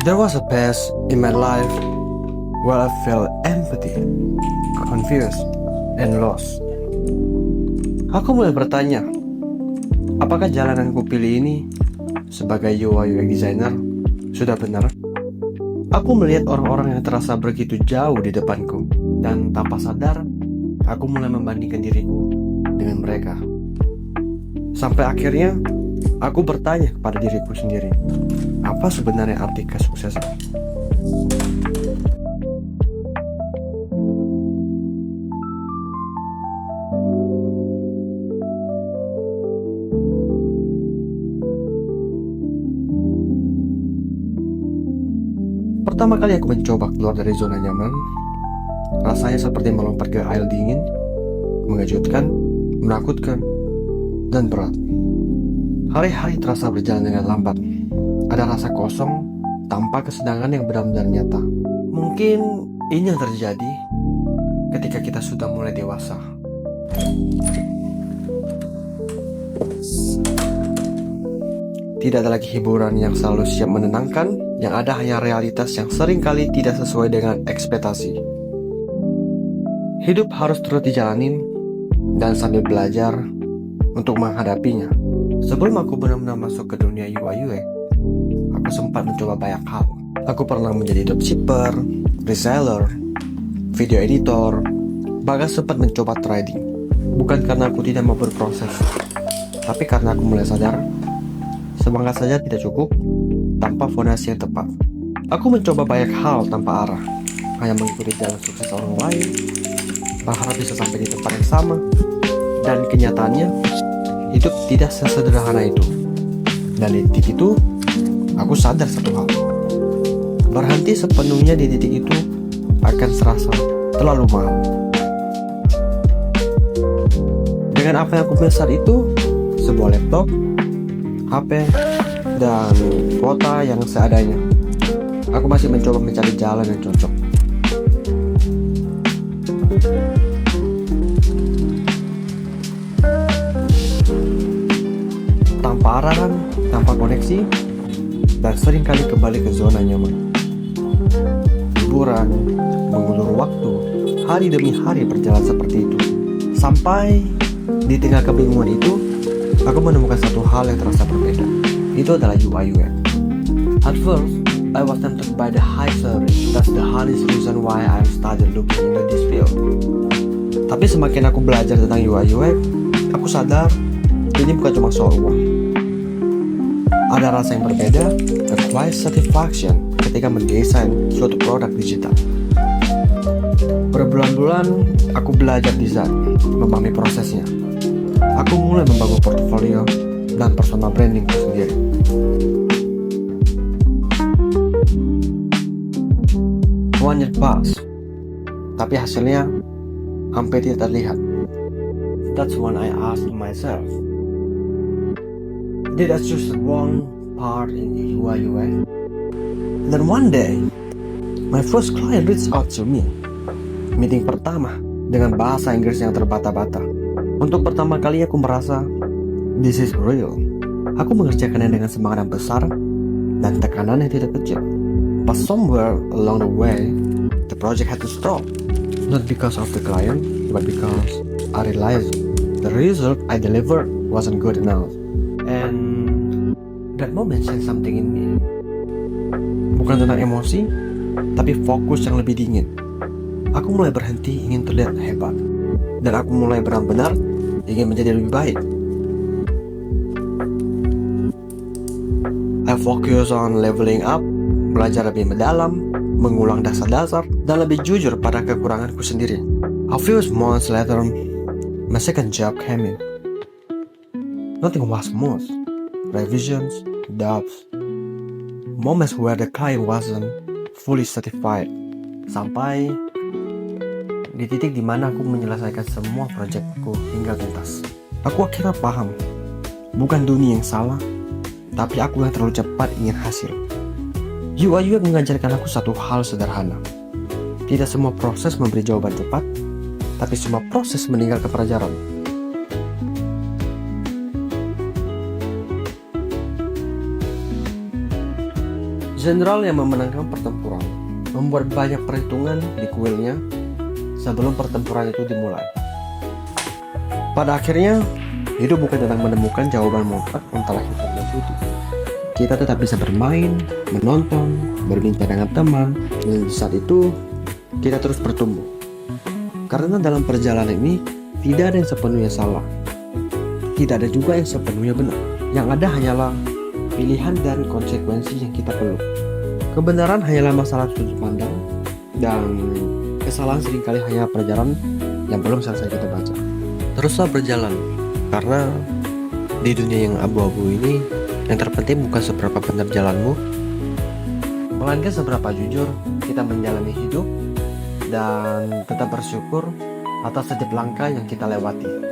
There was a phase in my life where I felt empty, confused, and lost. Aku mulai bertanya, apakah jalan yang kupilih ini sebagai UI UX designer sudah benar? Aku melihat orang-orang yang terasa begitu jauh di depanku, dan tanpa sadar, aku mulai membandingkan diriku dengan mereka. Sampai akhirnya, aku bertanya kepada diriku sendiri, apa sebenarnya arti kesuksesan? Pertama kali aku mencoba keluar dari zona nyaman, rasanya seperti melompat ke air dingin, mengejutkan, menakutkan, dan berat. Hari-hari terasa berjalan dengan lambat. Ada rasa kosong tanpa kesenangan yang benar-benar nyata. Mungkin ini yang terjadi ketika kita sudah mulai dewasa. Tidak ada lagi hiburan yang selalu siap menenangkan, yang ada hanya realitas yang seringkali tidak sesuai dengan ekspektasi. Hidup harus terus dijalanin dan sambil belajar untuk menghadapinya. Sebelum aku benar-benar masuk ke dunia UI UX, aku sempat mencoba banyak hal. Aku pernah menjadi dropshipper, reseller, video editor, bahkan sempat mencoba trading. Bukan karena aku tidak mau berproses, tapi karena aku mulai sadar semangat saja tidak cukup tanpa fondasi yang tepat. Aku mencoba banyak hal tanpa arah, hanya mengikuti jalan sukses orang lain, berharap bisa sampai di tempat yang sama, dan kenyataannya hidup tidak sesederhana itu. Dan di titik itu, aku sadar satu hal, berhenti sepenuhnya di titik itu akan serasa terlalu mahal. Dengan apa yang aku miliki saat itu, sebuah laptop, HP, dan kuota yang seadanya, aku masih mencoba mencari jalan yang cocok. Tanpa arahan, tanpa koneksi, dan seringkali kembali ke zona nyaman. Hiburan, mengulur waktu, hari demi hari berjalan seperti itu. Sampai di tengah kebingungan itu, aku menemukan satu hal yang terasa berbeda. Itu adalah UI UX. At first, I was tempted by the high salary. That's the hardest reason why I started looking into this field. Tapi semakin aku belajar tentang UI UX, aku sadar ini bukan cuma soal uang. Ada rasa yang berbeda, a quiet satisfaction ketika mendesain suatu produk digital. Berbulan-bulan aku belajar desain, memahami prosesnya. Aku mulai membangun portofolio dan personal brandingku sendiri. One year pass, tapi hasilnya hampir tidak terlihat. That's when I asked myself, did I choose the wrong part in UI UX? Then one day, my first client reached out to me. Meeting pertama dengan bahasa Inggris yang terbata-bata. Untuk pertama kali aku merasa this is real. Aku mengerjakannya dengan semangat yang besar dan tekanan yang tidak kecil. But somewhere along the way, the project had to stop. Not because of the client, but because I realized the result I delivered wasn't good enough. And that moment changed something in me. Bukan tentang emosi, tapi fokus yang lebih dingin. Aku mulai berhenti ingin terlihat hebat, dan aku mulai benar-benar ingin menjadi lebih baik. I focus on leveling up, belajar lebih mendalam, mengulang dasar-dasar, dan lebih jujur pada kekuranganku sendiri. A few months later, my second job came in. Nothing was smooth. Revisions, doubts, moments where the client wasn't fully satisfied. Sampai di titik dimana aku menyelesaikan semua proyekku hingga tuntas. Aku akhirnya paham, bukan dunia yang salah, tapi aku yang terlalu cepat ingin hasil. UI UX mengajarkan aku satu hal sederhana. Tidak semua proses memberi jawaban cepat, tapi semua proses meninggalkan pelajaran. Jenderal yang memenangkan pertempuran membuat banyak perhitungan di kuilnya sebelum pertempuran itu dimulai. Pada akhirnya, hidup bukan tentang menemukan jawaban mutlak antara hitam dan putih. Kita tetap bisa bermain, menonton, berbincang dengan teman, dan di saat itu kita terus bertumbuh. Karena dalam perjalanan ini tidak ada yang sepenuhnya salah, tidak ada juga yang sepenuhnya benar. Yang ada hanyalah pilihan dan konsekuensi yang kita perlu. Kebenaran hanyalah masalah sudut pandang, dan kesalahan seringkali hanya pelajaran yang belum selesai kita baca. Teruslah berjalan, karena di dunia yang abu-abu ini, yang terpenting bukan seberapa benar jalanmu, melainkan seberapa jujur kita menjalani hidup dan tetap bersyukur atas setiap langkah yang kita lewati.